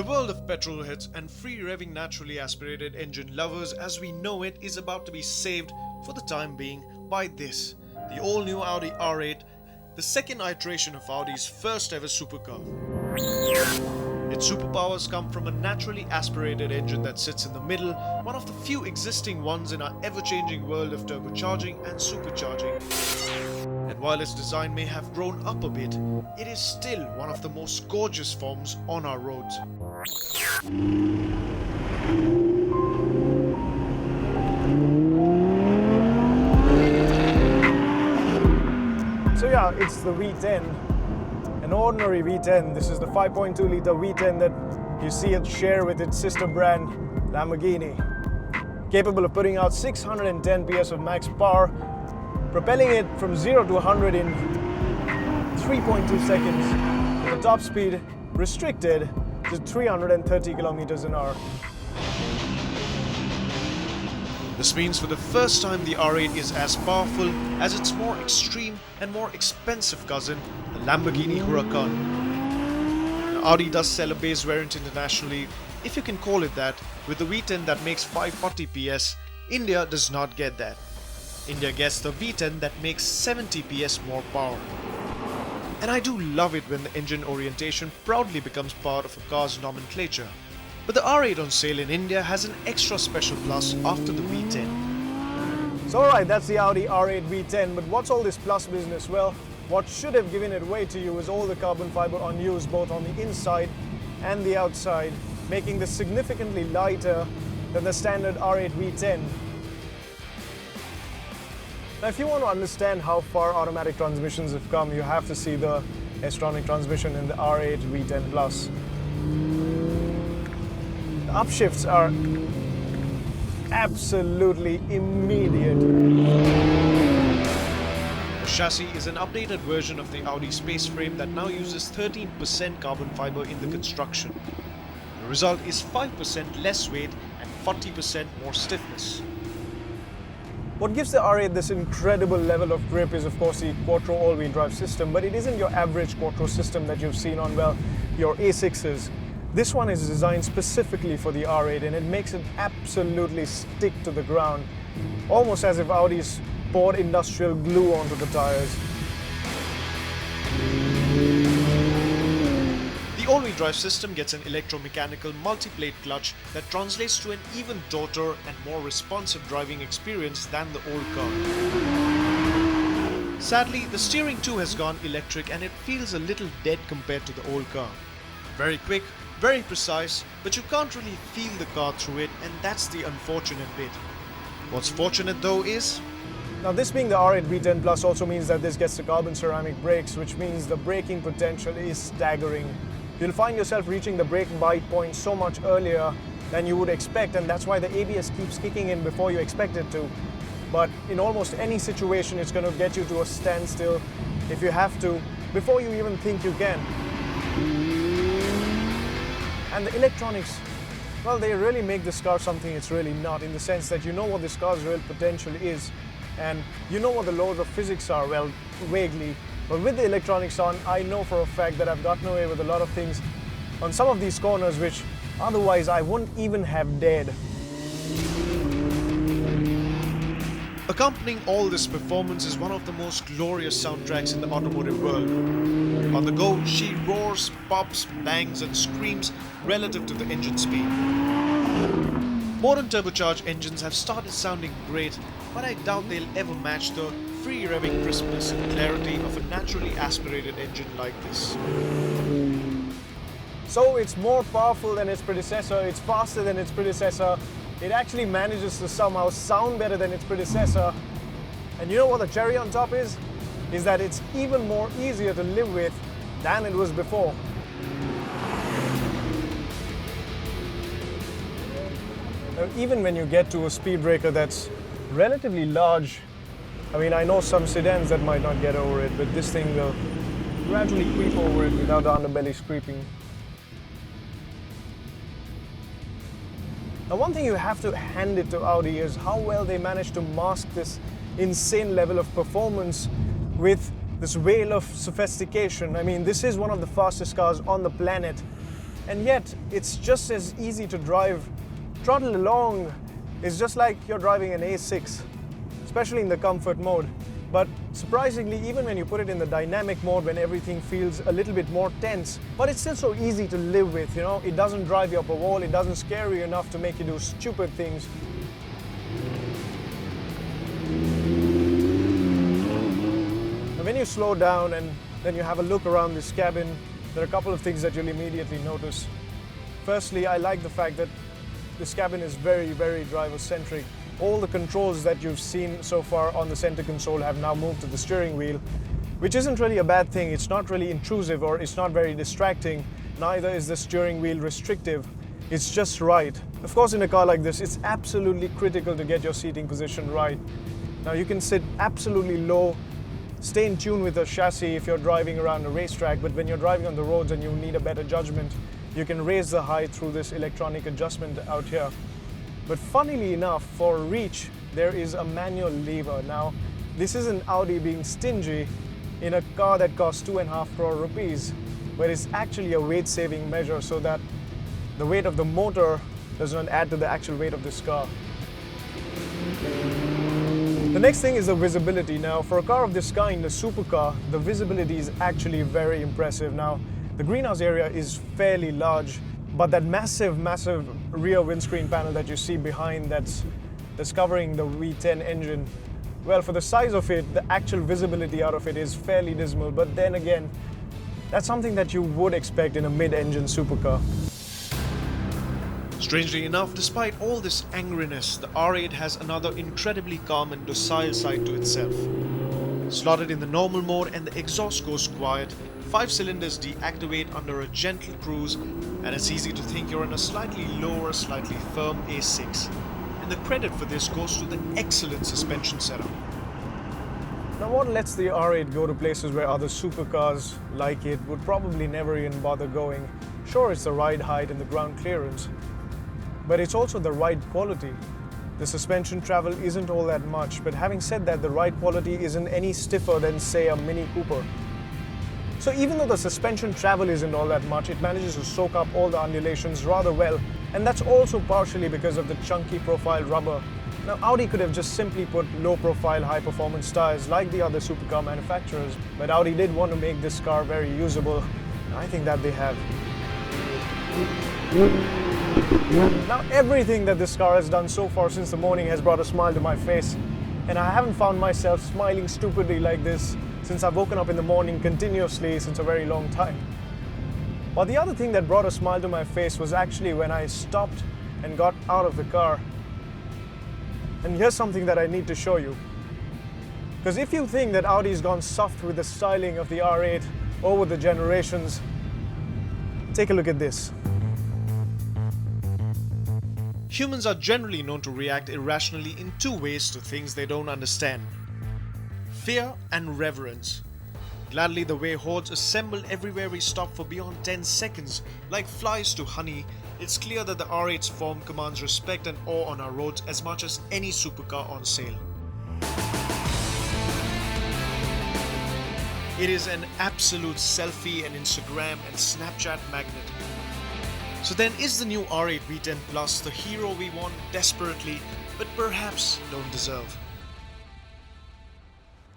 The world of petrol heads and free-revving naturally aspirated engine lovers as we know it is about to be saved for the time being by this, the all-new Audi R8, the second iteration of Audi's first ever supercar. Its superpowers come from a naturally aspirated engine that sits in the middle, one of the few existing ones in our ever-changing world of turbocharging and supercharging. And while its design may have grown up a bit, it is still one of the most gorgeous forms on our roads. So yeah, it's the V10, an ordinary V10. This is the 5.2 litre V10 that you see it share with its sister brand Lamborghini. Capable of putting out 610 PS of max power, propelling it from 0 to 100 in 3.2 seconds, with the top speed restricted to 330 kilometers an hour. This means for the first time the R8 is as powerful as its more extreme and more expensive cousin, the Lamborghini Huracan. Now, Audi does sell a base variant internationally, if you can call it that, with the V10 that makes 540 PS. India does not get that. India gets the V10 that makes 70 PS more power. And I do love it when the engine orientation proudly becomes part of a car's nomenclature. But the R8 on sale in India has an extra special plus after the V10. So alright, that's the Audi R8 V10, but what's all this plus business? Well, what should have given it away to you is all the carbon fiber unused both on the inside and the outside, making this significantly lighter than the standard R8 V10. Now if you want to understand how far automatic transmissions have come, you have to see the S-tronic transmission in the R8 V10 Plus. The upshifts are absolutely immediate. The chassis is an updated version of the Audi space frame that now uses 13% carbon fiber in the construction. The result is 5% less weight and 40% more stiffness. What gives the R8 this incredible level of grip is of course the Quattro all-wheel drive system, but it isn't your average Quattro system that you've seen on, well, your A6s. This one is designed specifically for the R8 and it makes it absolutely stick to the ground, almost as if Audi's poured industrial glue onto the tires. The all-wheel drive system gets an electromechanical multi-plate clutch that translates to an even tauter and more responsive driving experience than the old car. Sadly, the steering too has gone electric and it feels a little dead compared to the old car. Very quick, very precise, but you can't really feel the car through it, and that's the unfortunate bit. What's fortunate though is... Now this being the R8 V10 Plus also means that this gets the carbon ceramic brakes, which means the braking potential is staggering. You'll find yourself reaching the brake bite point so much earlier than you would expect, and that's why the ABS keeps kicking in before you expect it to. But in almost any situation, it's going to get you to a standstill if you have to, before you even think you can. And the electronics, well, they really make this car something it's really not, in the sense that you know what this car's real potential is, and you know what the laws of physics are, well, vaguely. But with the electronics on, I know for a fact that I've gotten away with a lot of things on some of these corners which otherwise I wouldn't even have dared. Accompanying all this performance is one of the most glorious soundtracks in the automotive world. On the go, she roars, pops, bangs and screams relative to the engine speed. Modern turbocharged engines have started sounding great, but I doubt they'll ever match the free-revving crispness and clarity of a naturally aspirated engine like this. So it's more powerful than its predecessor, it's faster than its predecessor, it actually manages to somehow sound better than its predecessor. And you know what the cherry on top is? Is that it's even more easier to live with than it was before. Now, even when you get to a speed breaker that's relatively large, I mean, I know some sedans that might not get over it, but this thing will gradually creep over it without the underbelly scraping. Now, one thing you have to hand it to Audi is how well they managed to mask this insane level of performance with this veil of sophistication. I mean, this is one of the fastest cars on the planet, and yet it's just as easy to drive. Throttle along is just like you're driving an A6, especially in the comfort mode. But surprisingly, even when you put it in the dynamic mode, when everything feels a little bit more tense, but it's still so easy to live with, you know? It doesn't drive you up a wall, it doesn't scare you enough to make you do stupid things. And when you slow down and then you have a look around this cabin, there are a couple of things that you'll immediately notice. Firstly, I like the fact that this cabin is very, very driver-centric. All the controls that you've seen so far on the center console have now moved to the steering wheel, which isn't really a bad thing. It's not really intrusive or it's not very distracting. Neither is the steering wheel restrictive. It's just right. Of course, in a car like this, it's absolutely critical to get your seating position right. Now, you can sit absolutely low, stay in tune with the chassis if you're driving around a racetrack, but when you're driving on the roads and you need a better judgment, you can raise the height through this electronic adjustment out here. But funnily enough, for reach, there is a manual lever. Now, this isn't Audi being stingy in a car that costs 2.5 crore rupees, but it's actually a weight-saving measure so that the weight of the motor does not add to the actual weight of this car. The next thing is the visibility. Now, for a car of this kind, a supercar, the visibility is actually very impressive. Now, the greenhouse area is fairly large, but that massive rear windscreen panel that you see behind that's covering the V10 engine, well, for the size of it, the actual visibility out of it is fairly dismal. But then again, that's something that you would expect in a mid-engine supercar. Strangely enough, despite all this angriness, the R8 has another incredibly calm and docile side to itself. Slotted in the normal mode and the exhaust goes quiet, 5 cylinders deactivate under a gentle cruise, and it's easy to think you're in a slightly lower, slightly firm A6. And the credit for this goes to the excellent suspension setup. Now, what lets the R8 go to places where other supercars like it would probably never even bother going? Sure, it's the ride height and the ground clearance, but it's also the ride quality. The suspension travel isn't all that much, but having said that, the ride quality isn't any stiffer than, say, a Mini Cooper. So even though the suspension travel isn't all that much, it manages to soak up all the undulations rather well, and that's also partially because of the chunky profile rubber. Now, Audi could have just simply put low-profile, high-performance tires like the other supercar manufacturers, but Audi did want to make this car very usable, and I think that they have. Now, everything that this car has done so far since the morning has brought a smile to my face, and I haven't found myself smiling stupidly like this since I've woken up in the morning continuously since a very long time. But the other thing that brought a smile to my face was actually when I stopped and got out of the car. And here's something that I need to show you. Because if you think that Audi's gone soft with the styling of the R8 over the generations, take a look at this. Humans are generally known to react irrationally in 2 ways to things they don't understand: fear and reverence. Gladly, the way hordes assemble everywhere we stop for beyond 10 seconds, like flies to honey, it's clear that the R8's form commands respect and awe on our roads as much as any supercar on sale. It is an absolute selfie and Instagram and Snapchat magnet. So then, is the new R8 V10 Plus the hero we want desperately, but perhaps don't deserve?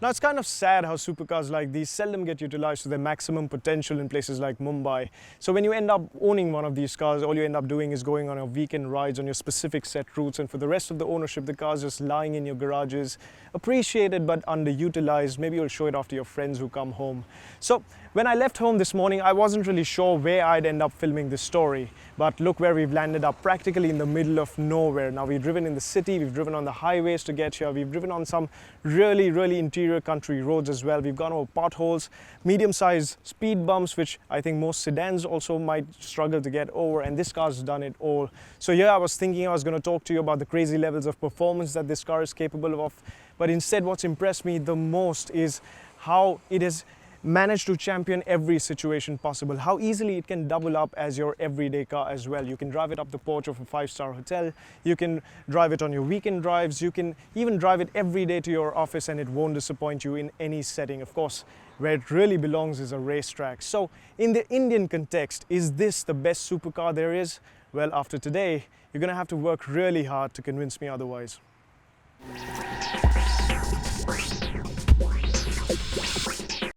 Now, it's kind of sad how supercars like these seldom get utilized to their maximum potential in places like Mumbai. So when you end up owning one of these cars, all you end up doing is going on your weekend rides on your specific set routes, and for the rest of the ownership, the car's just lying in your garages, appreciated but underutilized. Maybe you'll show it off to your friends who come home. So when I left home this morning, I wasn't really sure where I'd end up filming this story. But look where we've landed up, practically in the middle of nowhere. Now, we've driven in the city, we've driven on the highways to get here, we've driven on some really interior country roads as well. We've gone over potholes, medium-sized speed bumps, which I think most sedans also might struggle to get over, and this car's done it all. So here I was thinking I was going to talk to you about the crazy levels of performance that this car is capable of, but instead what's impressed me the most is how it has managed to champion every situation possible. How easily it can double up as your everyday car as well. You can drive it up the porch of a 5-star hotel, you can drive it on your weekend drives, you can even drive it every day to your office and it won't disappoint you in any setting. Of course, where it really belongs is a racetrack. So in the Indian context, is this the best supercar there is? Well, after today, you're gonna have to work really hard to convince me otherwise.